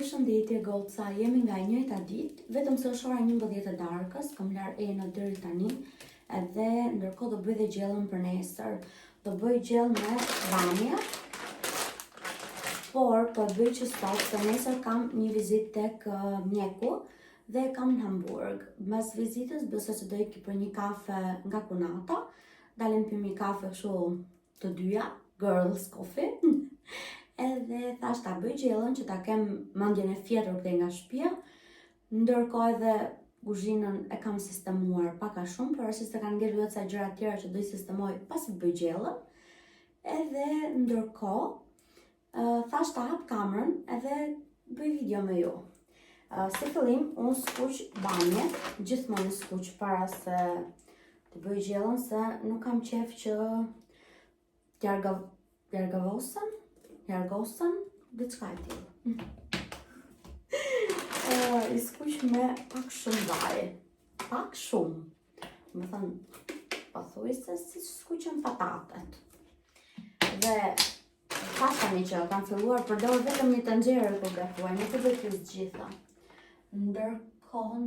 Përshëndetje goca, jemi nga e njëjta ditë, vetëm se është ora 11 e darkës, kam lar Enën deri tani, edhe ndërkohë do bëj dhe gjellën për nesër. Do bëj gjell me bamje, por po bëj që sot se nesër kam një vizitë tek mjeku dhe kam në Hamburg. Mbas vizitës besoj se do iki për një kafe nga Kunata. Dalim pim një kafe kështu të dyja, girls coffee. Edhe thash ta bëj gjellën që ta kem mendjen e fjetër këtej nga shtëpia. Ndërkohë edhe kuzhinën e kam sistemuar pak a shumë, por se kanë ngelur edhe ca gjëra tjera që do i sistemoj pas të bëj gjellën. Edhe ndërkohë thash ta hap kamerën edhe bëj video me ju. Si fillim, unë skuq bamjet, gjithmonë skuq para se të bëj gjellën, se nuk kam qef që jargosen, diçka e tillë. I skuq me pak shumë vaj. Pak shumë. Më thënë, pothuajse si skuqen patatet. Dhe pas tani që kam filluar përdor vetëm një tenxhere për gatuar, nuk e bëj të gjitha. Ndërkohë,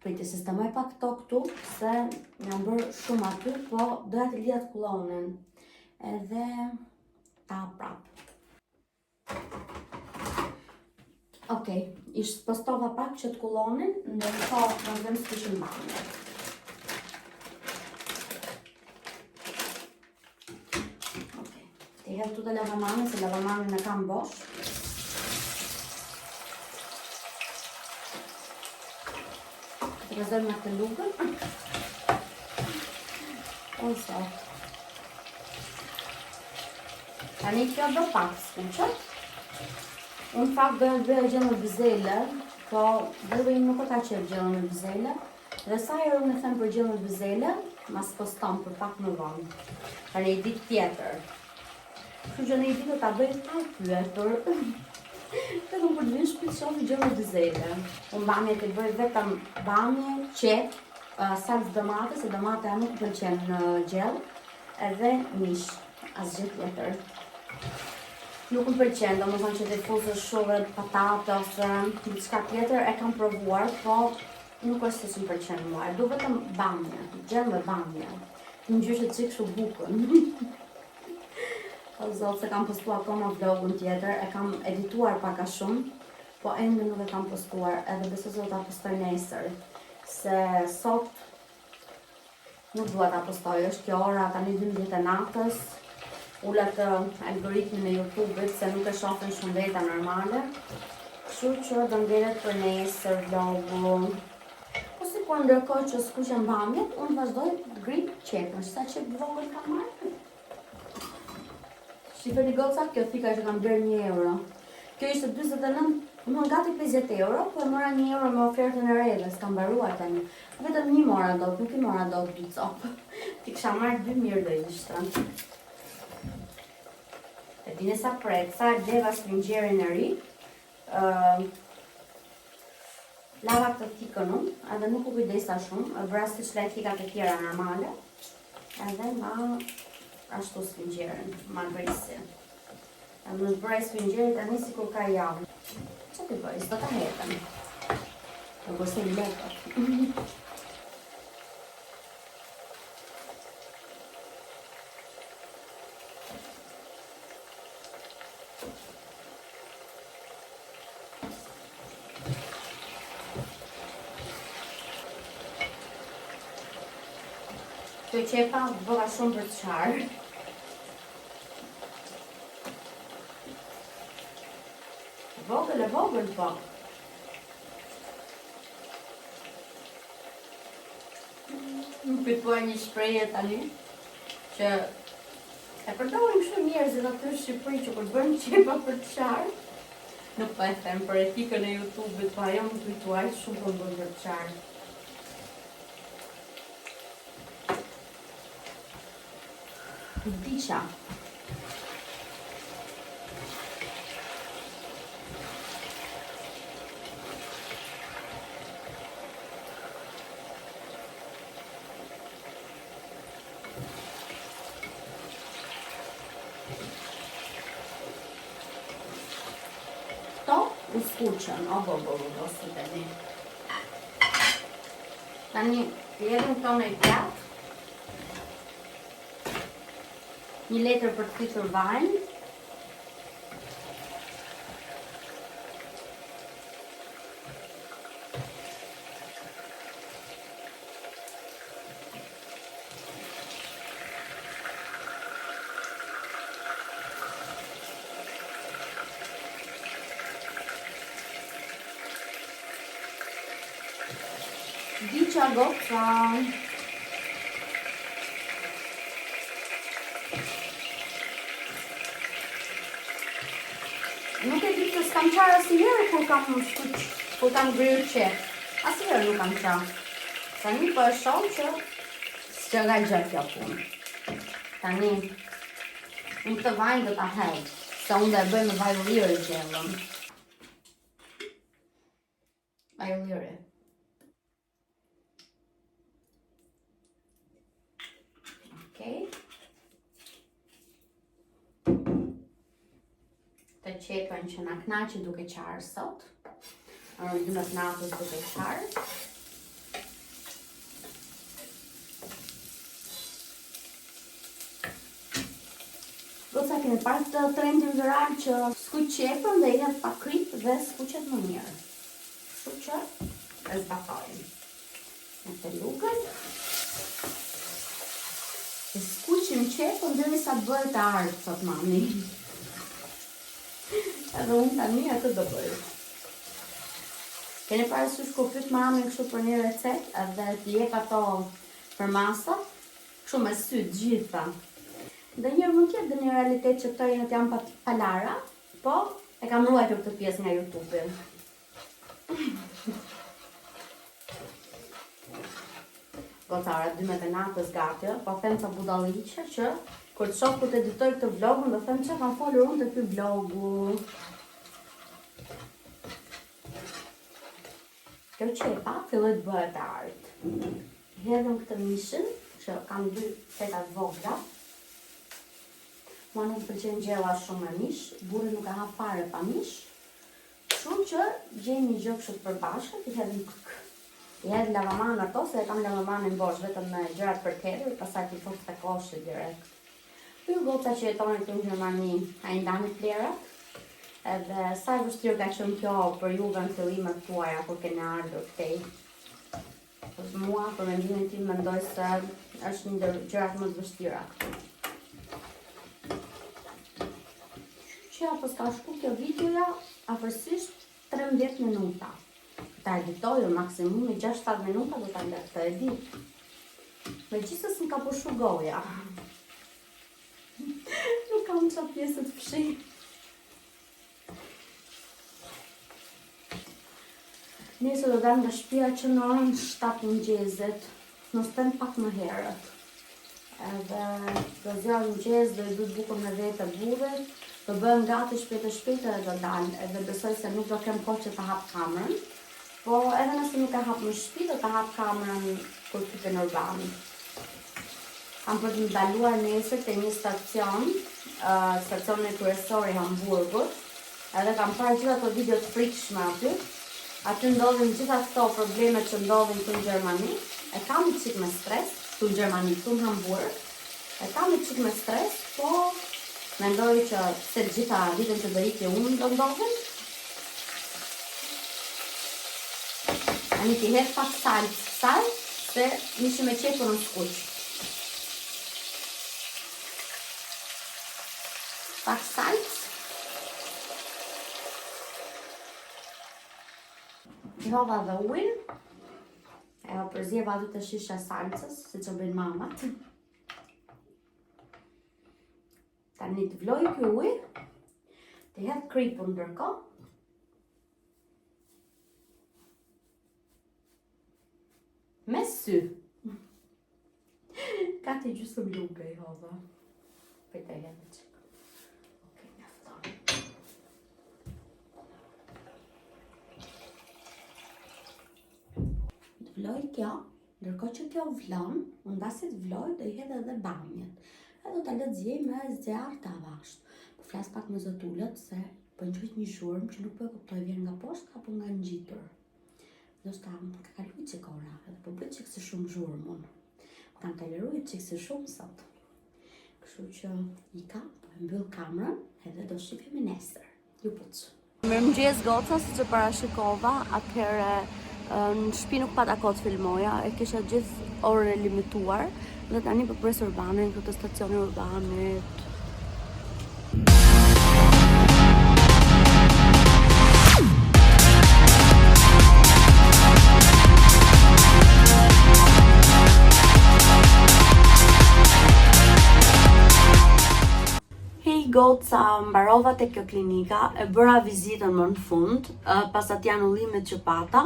prit të sistemoj pak këto këtu, se jam bërë shumë aty, po doja të lidhat kullonin. Edhe ta prap. Okej, ish postova pak që të kullonin, ndërkohë do vëm skuqin bamjet. Okej, të hedh tutë lavamanin, se lavamanin e kam bosh. Të rezerv me këtë lugën. Ose. Tani kjo do pak skuqet. Unë fakt do të bëj gjellën me bizele, po dhe nuk ka qef gjellën me bizele. Dhe sa herë unë them për gjellën me bizele, mas poston për pak më vonë. Tani një ditë tjetër. Kështu që në një ditë do ta bëj pa pyetur. Vetëm për të vinë shtëpi të shohë gjellën me bizele. Unë bamjet i bëj vetëm bamje, qep, salcë domate, se domatea nuk pëlqen në gjell, edhe mish, asgjë tjetër. Nuk më pëlqen, domethënë që të fuzësh shumë patate ose diçka tjetër, e kam provuar, po nuk është se më pëlqen mua. E du vetëm bamje, gjell me bamje. Në ngjyrë çik kështu bukën. O zot, se kam postuar akoma vlogun tjetër, e kam edituar pak a shumë, po ende nuk e kam postuar, edhe besoj se do ta postoj nesër. Se sot nuk dua ta postoj, është kjo ora tani 12 e natës. Ullat algoritmin e YouTube-it se nuk e shohin shëndeta normale. Kështu që do ngelet për nesër vlogu. Po si kur ndërkohë që skuqen bamjet, unë vazhdoj të grip qepën, sa qep vogël kam marrë. Shifeni goca, kjo thika që kam bërë €1. Kjo ishte 49, më gati 50 euro, po e mora €1 me ofertën e re dhe s'kam mbaruar tani. Vetëm një mora dot, nuk I mora dot 2 copë. Ti kisha marrë 2 mirë do ishte. E dini sa pret, sa deva springjerin e ri, lava këtë thikën unë, edhe nuk u kujdesa shumë, vras të shlej thikat e tjera normale, edhe ma ashtu springjerin, ma grisi. E më zbrej springjerit tani si kur ka javë. Që t'i bëj, s'do ta hetën. Të gësim lekët. Kjo qepa bëra shumë për të qarë. Vogël po. Më kujtuar një shprehje tani, që e përdorin shumë njerëzit aty në Shqipëri që kur bën qepa për të qarë. Nuk po e them për etikën e YouTube-it, po ajo më kujtuar shumë për bën për të qarë. Disha. skuqën, së të një. Tani, jedhëm këto në i pjatë. 1 letër për të fitur vajnë. Diqa goca. Nuk e di se s'kam qarë asnjëherë kur kam skuq, kur kam gryer qep. Asnjëherë nuk kam qarë. Tani po e shoh që s'ka nga gjatë kjo punë. Tani, unë këtë vajnë do ta hedh, se unë do e bëj me vaj ulliri gjellën. Vaj ulliri. Okej. Të qepën që na knaqi duke qarë sot. Orë 12 natës duke qarë. Goca keni parë të trendin viral që skuq qepën dhe i hedh pa krip dhe skuqet më mirë. Kështu që e zbatojmë. Me të lugën. E skuqim qepën derisa bëhet të ardhë, thot mami. Edhe unë tani atë do bëj. Keni parasysh kur pyet mamin kështu për një recetë edhe t'i jep ato për masat, kështu me sy të gjitha. Ndonjëherë mund t'jetë në realitet që këto janë pa lara, po e kam ruajtur këtë pjesë nga YouTube-i. Gotara 12 natës gati, po them ca budalliqe që kur të shoh kur të editoj këtë vlogun, do them që kam folur unë të ky vlogu. Kjo qepa filloi të bëhet e ardhë. Hedhëm këtë mishin, që kam 2 feta të vogla. Mua nuk pëlqen gjella shumë me mish, burri nuk e ha fare pa mish. Kështu që gjejmë një gjë kështu të përbashkët, i hedhim I hedh lavaman ato, se e kam lavamanin bosh vetëm me gjërat për tjetër, pastaj ti fut të koshit direkt. Ky goca që jetoni këtu në Gjermani, ai ndani plerat. Edhe sa e vështirë ka qenë kjo për juve në fillimet tuaja kur keni ardhur këtej. Për mua, për mendimin tim, mendoj se është një ndër gjërat më të vështira këtu. Që apo s'ka shku kjo videoja, afërsisht 13 minuta. Ta editojë maksimumi 6-7 minuta do ta ndër të edit. Megjithëse s'm ka pushu goja. Nuk kam qa pjesë të fshi. Nëse do dalë nga shtëpia që në orën 7 mëngjesit, mos tem pak më herët. Edhe do zjarë mëngjes, do I bëj bukën me vete burrit, do bëhen gati shpejt e do dalë, edhe besoj se nuk do kem kohë që ta hap kamerën. Po edhe nëse nuk e hap në shtëpi, do ta hap kamerën kur hyj në urban. Kam për të ndaluar nesër te një stacion, stacioni kryesor I Hamburgut, edhe kam parë gjithë ato video të frikshme aty. Aty ndodhin gjitha këto problemet që ndodhin këtu në Gjermani. E kam I qik me stres, këtu në Gjermani, këtu në Hamburg. E kam I qik me stres, po mendoj që se gjitha ditën që do ikje unë do ndodhin. Ani ti hedh pak salcë kësaj, se nishi me qepën në skuq. Pak salcë. I hodha dhe ujnë. E përzjeva 2 shisha salcës, si që bëjnë mamat. Tani të vloj ky ujë, të hedh kripun ndërkohë. Me sy. Gati gjysmë lugë I hodha. Pejta I hedhë qik. Okej, mjafton. Të vloj kjo, ndërkohë që kjo vlon, unë dasit vloj do I hedh edhe bamjet. Edhe do ta lë të zjej me zjarr të avashtë. Po flas pak me zotullët se Po ngjoj një zhurmë që nuk po e kuptoj, vjen nga poshtë apo nga ngjitur. Ndoshta ka kaluar çik ora, edhe po bëj çik shumë zhurmë unë. Kam toleruar çik shumë sot. Kështu që i kam, po e mbyll kamerën edhe do shifemi nesër. Ju puç. Mirëmëngjes goca, siç e parashikova, atëherë në shtëpi nuk pata kohë të filmoja, e kisha gjithë orën e limituar dhe tani po pres urbanin, këtë stacioni urbanit. Goca, mbarova te kjo klinika, e bëra vizitën më në fund, pas atij anullimit që pata,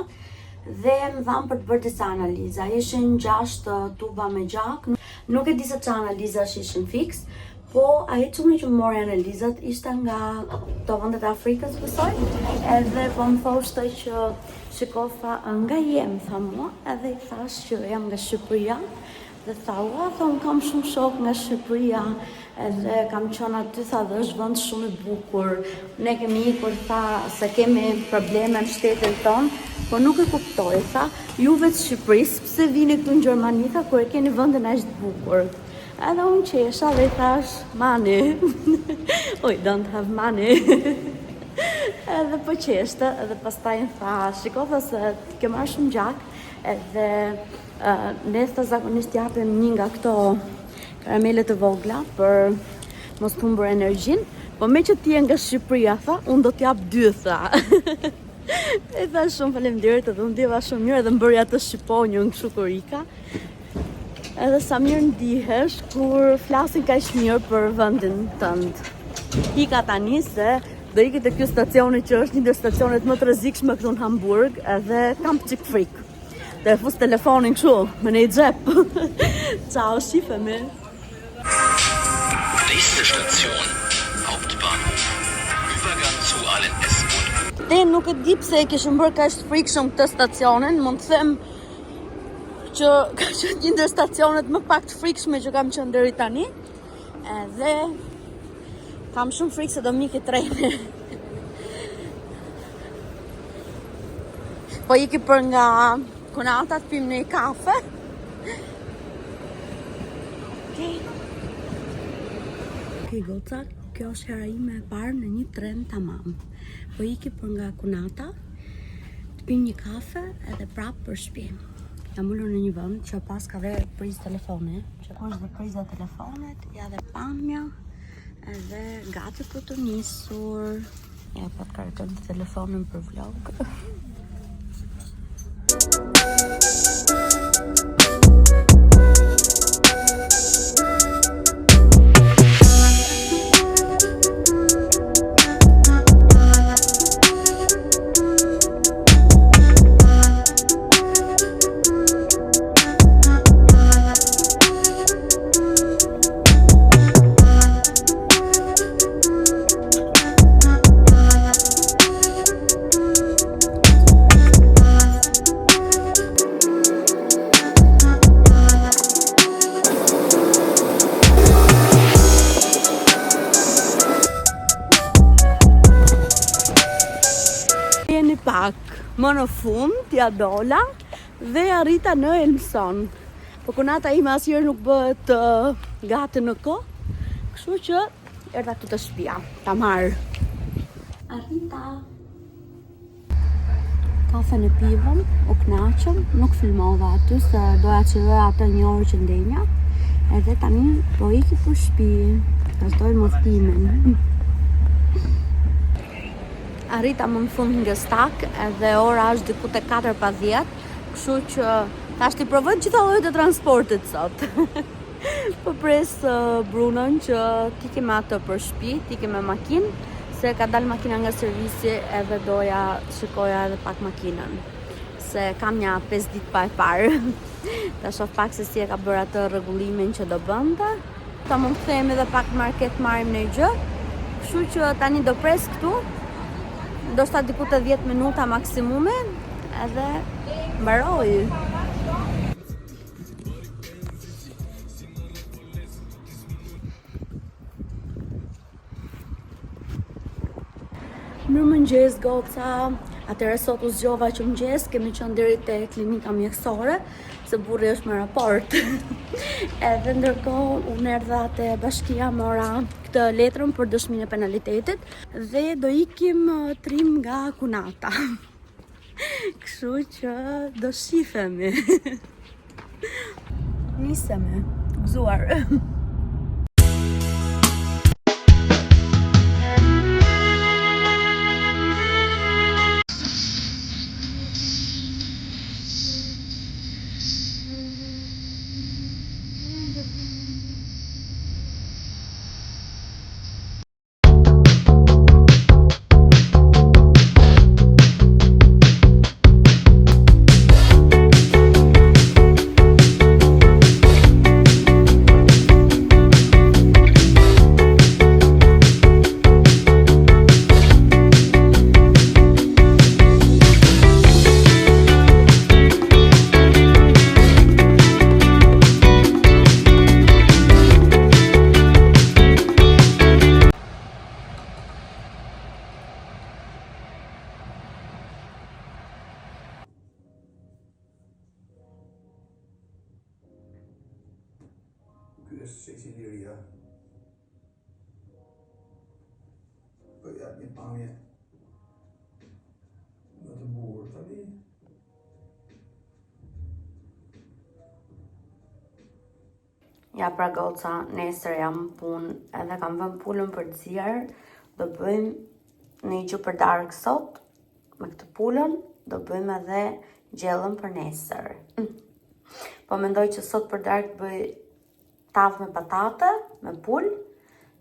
dhe më dhanë për të bërë disa analiza. Ishin 6 tuba me gjak, nuk e di se çfarë analizash ishin fiks, po ai çuni që mori analizat ishte nga to vendet e Afrikës, besoj, edhe po më thoshte që shikofa nga jem, tha mua, edhe i thash që jam nga Shqipëria, dhe tha, unë kam shumë shok nga Shqipëria, edhe kam qenë aty, tha, dhe është vend shumë i bukur. Ne kemi ikur, tha, se kemi probleme në shtetin tonë, po nuk e kuptoj, tha, juve të Shqipërisë, pse vini këtu në Gjermani, tha, kur e keni vendin aq të bukur. Edhe unë qesha dhe i thash, money. Oj, don't have money. Edhe po qeshte, edhe pastaj më tha, shiko, tha, se ke marrë shumë gjak, edhe ne tha zakonisht japim një nga këto karamele të vogla për mos të humbur energjinë, po me që ti je nga Shqipëria, tha, unë do t'jap 2, tha. E tha shumë faleminderit, edhe unë ndjeva shumë mirë, edhe më bëri atë shqiponjën kështu kur ika. Edhe sa mirë ndihesh kur flasin kaq mirë për vendin tënd. Ika tani se do ikë te ky stacioni që është një ndër stacionet më të rrezikshme këtu në Hamburg, edhe kam çik frikë. Dhe fus telefonin kështu, me në i xhep. Ciao, shifemi. Nächste Station, Hauptbahnhof. Übergang zu allen S- und U. Te nuk e di pse e kishim bërë kaq të frikshëm këtë stacionin, mund të them që ka qenë një ndër stacionet më pak të frikshme që kam qenë deri tani. Edhe kam shumë frikë se do miki treni. Po iki për nga Kunata të pim një kafe. Okej, goca, kjo është hera ime e parë në një tren tamam. Po iki për nga Kunata të pim një kafe edhe prapë për shtëpi. Jam ulur në një vend që pas ka dhe prizë telefoni, që ku është dhe priza telefonet, ja dhe pamja, edhe gati për të nisur. Ja, pa të karikon telefonin për vlog. Pak më në fund ja dola dhe arrita në Elmson. Po Kunata ime asnjëherë nuk bëhet gati në kohë, kështu që erdha këtu te shtëpia ta marr. Arrita. Kafen e pivëm, u kënaqëm, nuk filmova aty se doja që dhe atë një orë që ndenja. Edhe tani po iki për shtëpi, vazhdoj udhëtimin. Arrita më në fund nga stak, edhe ora është diku te 4:10, kështu që tash ti provoj gjitha llojet e transportit sot. Po pres Brunën që ti ke me atë për shtëpi, ti ke me makinë, se ka dalë makina nga servisi edhe doja të shikoja edhe pak makinën. Se kam një 5 ditë pa e parë. Ta shoh pak se si e ka bërë atë rregullimin që do bënte. Ta mund të themi edhe pak market marrim në gjë. Kështu që tani do pres këtu. Ndoshta diku te 10 minuta maksimumi, edhe mbaroj. Mirëmëngjes goca. Atëherë sot u zgjova që mëngjes kemi qenë deri te klinika mjekësore se burri është me raport. Edhe ndërkohë unë erdha te bashkia mora këtë letrën për dëshminë e penalitetit dhe do ikim trim nga Kunata. Kështu që do shifemi. Nisemi, gëzuar. Ky është sheksi Liria. Po ja një pamje më të bukur tani. Ja pra goca, nesër jam punë edhe kam vënë pulën për të zier. Do bëjmë një gjë për darkë sot. Me këtë pulën do bëjmë edhe gjellën për nesër. Po mendoj që sot për darkë bëj tavë me patate, me pul,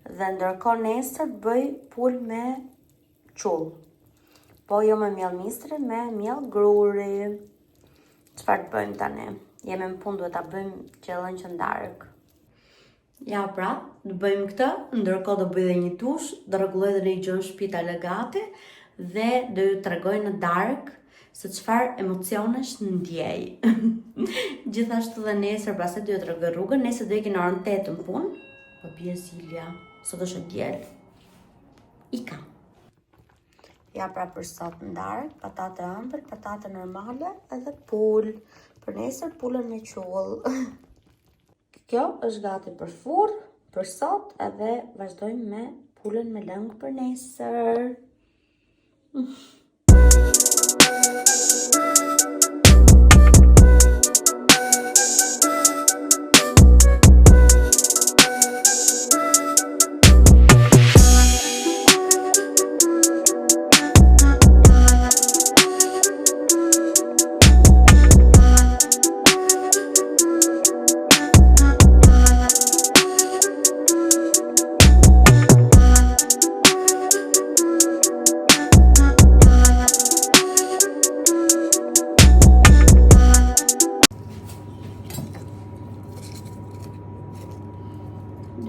dhe ndërkohë nesër bëj pul me qull. Po jo me mjell mistri, me mjell gruri. Çfarë të bëjmë tani? Jemi në punë, duhet ta bëjmë gjellën që ndark. Ja pra, do bëjmë këtë, ndërkohë do bëj edhe një tush, do rregulloj edhe një gjë në shtëpi ta lë gati dhe do ju tregoj në darkë se çfarë emocionesh ndjej. Gjithashtu dhe nesër, pastaj do ju tregoj rrugën, nesër do ikin në orën 8 në punë. Po bie Silja, sot është diel. Ika. Ja pra për sot në darkë, patate ëmbël, patate normale edhe pul. Për nesër pulën me qull. Kjo është gati për furr, për sot edhe vazhdojmë me pulën me lëng për nesër.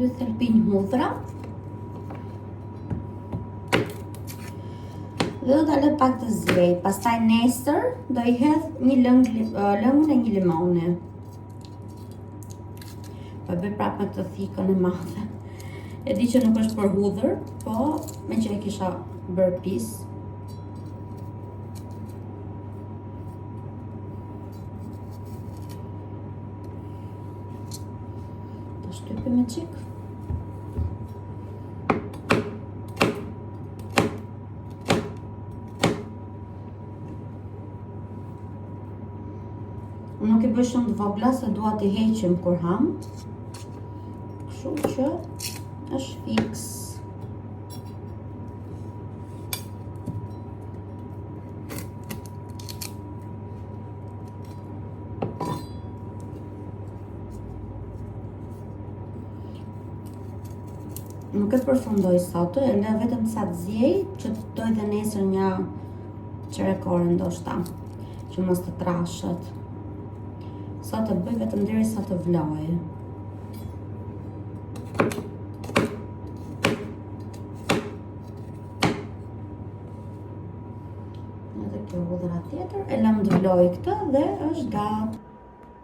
Dy thelpinj hudhra. Dhe do ta lë pak të zrej. Pastaj nesër do I hedh një lëngun e një limoni. Po bëj prapë me të thikën e madhe. E di që nuk është për hudhër, po me që e kisha bërë pis. Ta shtypim me qik. Unë nuk I bëj shumë të vogla se dua t'i heqim kur ham. Kështu që është fiks. Nuk e përfundoj sot, e lë vetëm sa të ziej, që të doj dhe nesër një qerekore ndoshta, që mos të trashet. Sot e bëj vetëm deri sa të vloj. Edhe kjo hudhra tjetër, e lëm të vloj këtë dhe është gati.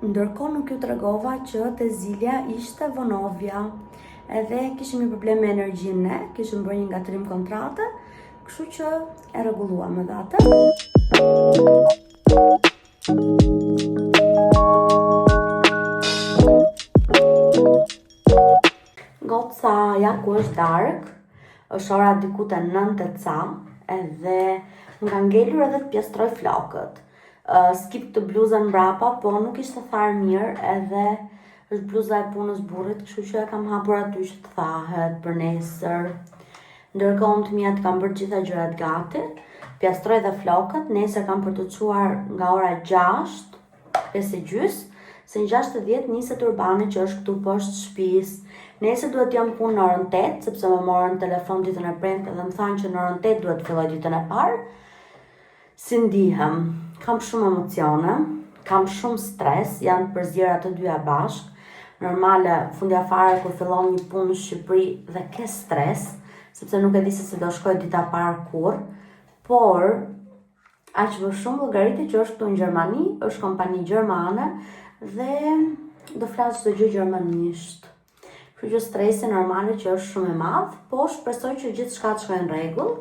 Ndërkohë nuk ju tregova që te zilja ishte vonovja. Edhe kishim një problem me energjinë ne, kishim bërë një ngatrim kontrate, Kështu që e rregulluam edhe atë. Goca ja ku është darkë, është ora diku te 9 e ca, edhe më ka ngelur edhe të pjastroj flokët. Skip të bluzën mbrapa, po nuk ishte tharë mirë, edhe është bluza e punës burrit, kështu që e kam hapur aty që të thahet për nesër. Ndërkohë të mia të kam bërë gjitha gjërat gati, pjastroj dhe flokët, nesër kam për të çuar nga ora 6, 5:30, se në 6:10 niset Urbane që është këtu poshtë shtëpisë. Nesër duhet jam punë në orën 8, sepse më morën telefon ditën e premte dhe më thanë që në orën 8 duhet filloj ditën e parë. Si ndihem? Kam shumë emocione, kam shumë stres, janë përzierë të dyja bashkë. Normale, fundja fare kur fillon një punë në Shqipëri dhe ke stres, sepse nuk e di se si do shkoj dita parë kur, por aq më shumë llogaritë që është këtu në Gjermani, është kompani gjermane dhe do flas çdo gjë gjermanisht. Kështu që stresi normale që është shumë i madh, po shpresoj që gjithçka të shkojë në rregull.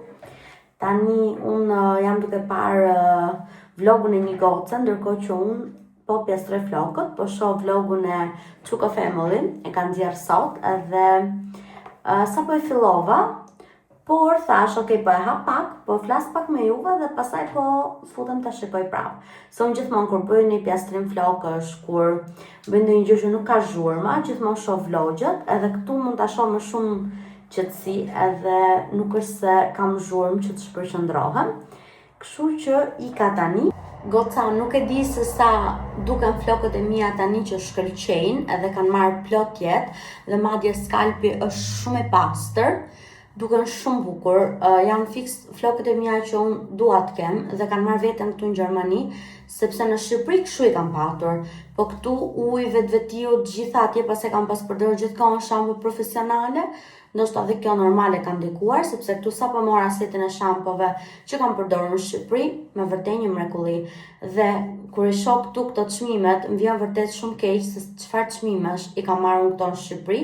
Tani unë jam duke parë vlogun e një goce, ndërkohë që unë po pjastroj flokët, po shoh vlogun e Chuka Family, e kanë nxjerr sot edhe sapo e fillova, por thash, ok, po e hap pak, po flas pak me juve dhe pastaj po futem ta shikoj prapë. Se unë gjithmonë kur bëj një pjastrim flokësh, kur bëj ndonjë gjë që nuk ka zhurma, gjithmonë shoh vlogjet, edhe këtu mund ta shoh më shumë qetësi, edhe nuk është se kam zhurmë që të shpërqendrohem. Kështu që ika tani. Goca, nuk e di se sa duken flokët e mia tani që shkëlqejnë edhe kanë marrë plot jetë dhe madje skalpi është shumë i pastër. Duken shumë bukur, janë fiks flokët e mia që unë dua të kem dhe kanë marrë veten këtu në Gjermani, sepse në Shqipëri kështu i kam patur, po këtu ujë vetvetiu të gjitha atje pas e kam pas përdorur gjithkohon shampo profesionale, ndoshta edhe kjo normale ka ndikuar, sepse këtu sapo mora setin e shampove që kam përdorur në Shqipëri, me vërtet një mrekulli. Dhe kur e shoh këtu këto çmimet, më vjen vërtet shumë keq se çfarë çmimesh i kam marrur këto në Shqipëri.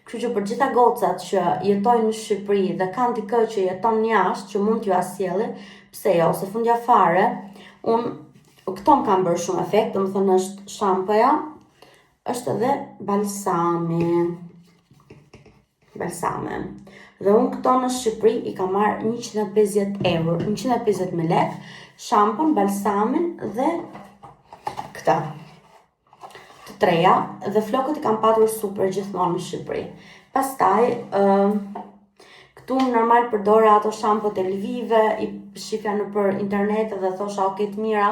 Kështu që për gjitha gocat që jetojnë në Shqipëri dhe kanë dikë që jeton jashtë që mund t'ju asjellë, pse jo, se fundja fare, unë këto më kanë bërë shumë efekt, domethënë është shampoja, është edhe balsami. Dhe unë këto në Shqipëri i kam marrë 150 euro, 150 lek, shampon, balsamin dhe këta. Të treja, dhe flokët i kam patur super gjithmonë në Shqipëri. Pastaj, këtu normal përdora ato shampot e Lvive, i shifja në për internet dhe thosha ok të mira,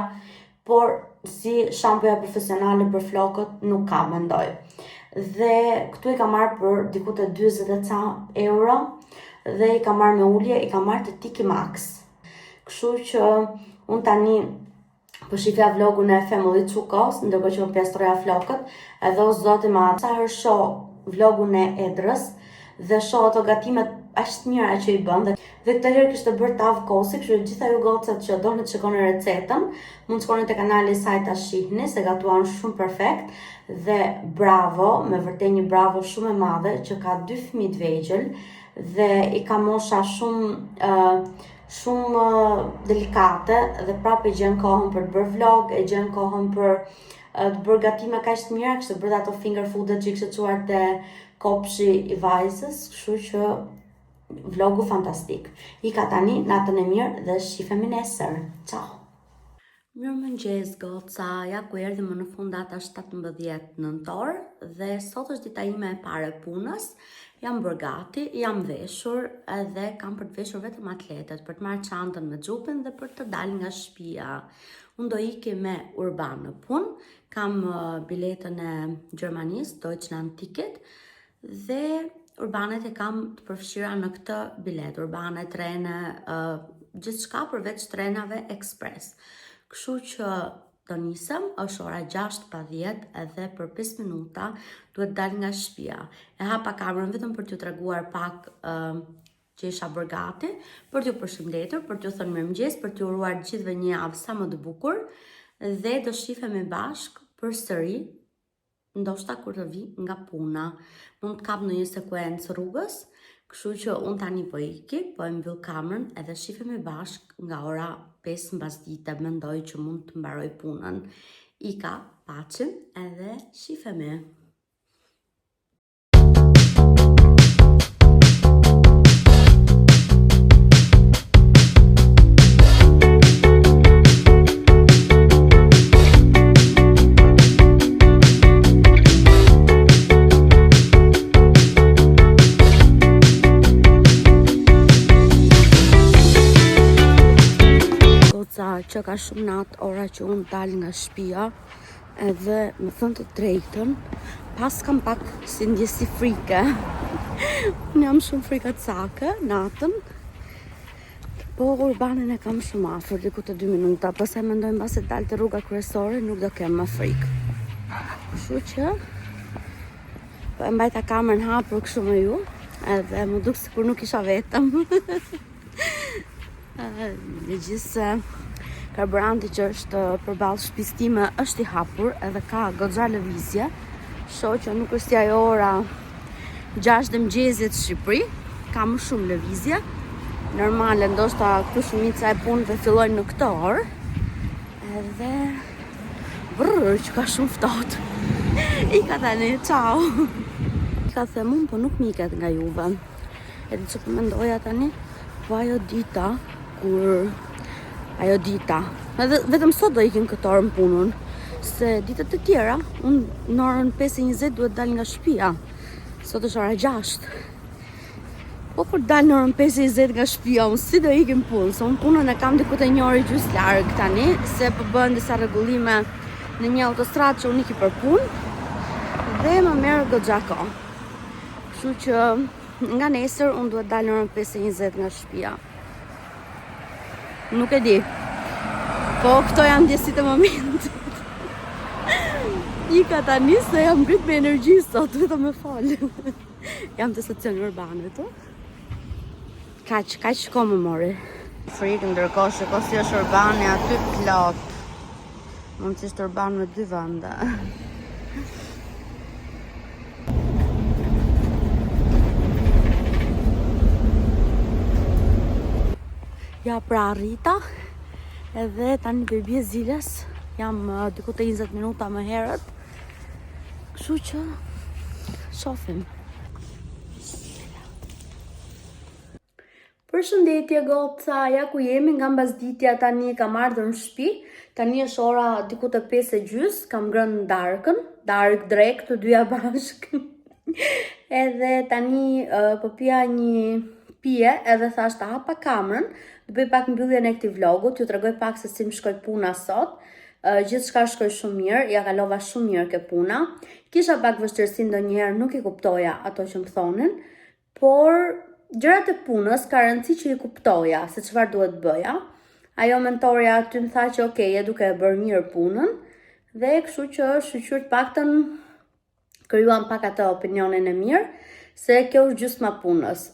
por si shampoja profesionale për flokët nuk ka, mendoj. Dhe këtu i kam marrë për diku të 20 e ca euro dhe i kam marrë me ulje, i kam marrë të Tiki Max. Kështu që unë tani po shifja vlogun e Family Chukos, ndërkohë që pjastroja flokët, edhe o zoti ma sa herë shoh vlogun e Edrës dhe shoh ato gatimet aq të mira që i bën dhe këtë herë kishte bërë Tav Kosi, kështu që gjitha ju gocat që doni të shikoni recetën, mund të shkoni te kanali i saj ta shihni se gatuan shumë perfekt dhe bravo, me vërtet një bravo shumë e madhe që ka 2 fëmijë të vegjël dhe i ka mosha shumë delikate dhe prapë e gjen kohën për të bërë vlog, e gjen kohën për të bërë gatime kaq të mira, kishte bërë ato finger foodet që kishte çuar te kopshi i vajzës, kështu që vlogu fantastik. Ika tani, natën e mirë dhe shifemi nesër. Ciao. Mirëmëngjes goca, ja ku erdhi më në fund data 17 nëntor dhe sot është dita ime e parë e punës. Jam bërë gati, jam veshur edhe kam për të veshur vetëm atletet, për të marrë çantën me xhupin dhe për të dalë nga shtëpia. Unë do iki me Urban në punë, kam biletën e Gjermanisë, Deutschland Ticket, dhe Urbanet e kam të përfshira në këtë bilet, Urbanet, trene, gjithçka përveç trenave ekspres. Kështu që do nisem, është ora 6:10 edhe për 5 minuta duhet dal nga shtëpia. E hapa kamerën vetëm për t'ju treguar pak që isha bërë gati, për t'ju përshëndetur, për t'ju thënë mirëmëngjes, për t'ju uruar gjithëve një javë sa më të bukur dhe do shifemi bashkë përsëri, ndoshta kur të vi nga puna. Mund të kap në një sekuencë rrugës, Kështu që unë tani po iki, po e mbyll kamerën edhe shifemi bashk nga ora 5 mbas dite, mendoj që mund të mbaroj punën. Ika, pacim edhe shifemi. Që ka shumë natë ora që unë dal nga shtëpia, edhe më thënë të drejtën, pas kam pak si ndjesi frike. Unë jam shumë frikacake natën, po Urbanin e kam shumë afër, diku të 2 minuta, pastaj mendoj mbase dal te rruga kryesore nuk do kem më frikë. Kështu që po e mbajta kamerën hapur kështu me ju, edhe më duk sikur nuk isha vetëm. Megjithse karburanti që është përballë shtëpisë time është i hapur edhe ka goxha lëvizje, shoh që nuk është si ajo ora 6 të mëngjesit Shqipëri, ka më shumë lëvizje. Normale, ndoshta këtu shumica e punëve fillojnë në këtë orë. Edhe që ka shumë ftohtë. Ika tani, ciao. Ka them unë, po nuk miket nga juve. Edhe që po mendoja tani, po ajo dita edhe vetëm sot do ikin këtë orë në punën, se ditët e tjera unë në orën 5:20 duhet dal nga shtëpia. Sot është ora 6. Po kur dal në orën 5:20 nga shtëpia, unë si do ikim punë, se unë punën e kam diku te 1 orë gjys larg tani, se po bëhen disa rregullime në një autostradë që unë iki për punë dhe më merr goxha kohë. Kështu që nga nesër unë duhet dal në orën 5:20 nga shtëpia. Nuk e di. Po këto janë ndjesit e momentit. Ika tani se jam ngrit me energji sot, vetëm me fal. Jam të stacioni Urbane këtu. Kaq shko më mori. Frikë ndërkohë shiko si është Urbani aty plot. Mund të ishte Urban me 2 vende. Ja pra arrita, edhe tani për bje ziles, jam diku të 20 minuta më herët, kështu që shofim. Përshëndetje goca, ja ku jemi nga mbasditja tani kam ardhur në shtëpi, tani është ora diku të 5:30, kam ngrënë darkë drek të dyja bashkë. Edhe tani po pija një pije edhe thash ta hapa kamerën, të bëj pak mbylljen e këtij vlogut, ju tregoj pak se si më shkoi puna sot. Gjithçka shkoi shumë mirë, ja kalova shumë mirë ke puna. Kisha pak vështirësi ndonjëherë, nuk i kuptoja ato që më thonin, por gjërat e punës ka rëndësi që i kuptoja se çfarë duhet bëja. Ajo mentorja aty më tha që okay, je duke e bërë mirë punën dhe kështu që shqyr të paktën krijuam pak atë opinionin e mirë se kjo është gjysma punës.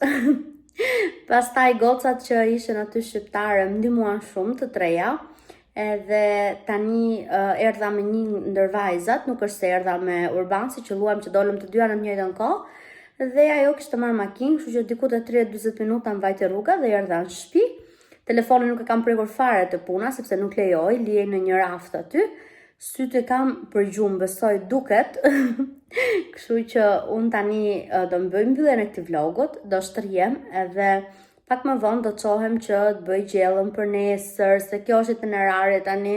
Pastaj gocat që ishin aty shqiptare më ndihmuan shumë të treja. Edhe tani erdha me një ndër vajzat, nuk është se erdha me Urban, si qelluam që dolëm të dyja në të njëjtën kohë. Dhe ajo kishte marrë makinë, kështu që diku te 30-40 minuta mbajti rruga dhe erdha në shtëpi. Telefonin nuk e kam prekur fare të puna sepse nuk lejoj, liej në një raft aty. Sytë e kam për gjumë, besoj duket. Kështu që unë tani do më bëj mbylljen e këtij vlogut, do shtrihem edhe pak më vonë do çohem që të bëj gjellën për nesër, se kjo është itinerari tani.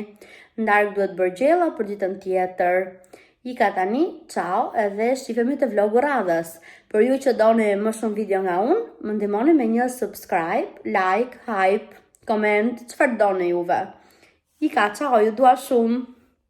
Ndark duhet bërë gjella për ditën tjetër. Ika tani, ciao, edhe shifemi të vlogu radhës. Për ju që doni më shumë video nga unë, më ndihmoni me një subscribe, like, hype, comment, çfarë doni juve. Ika, ciao, ju dua shumë.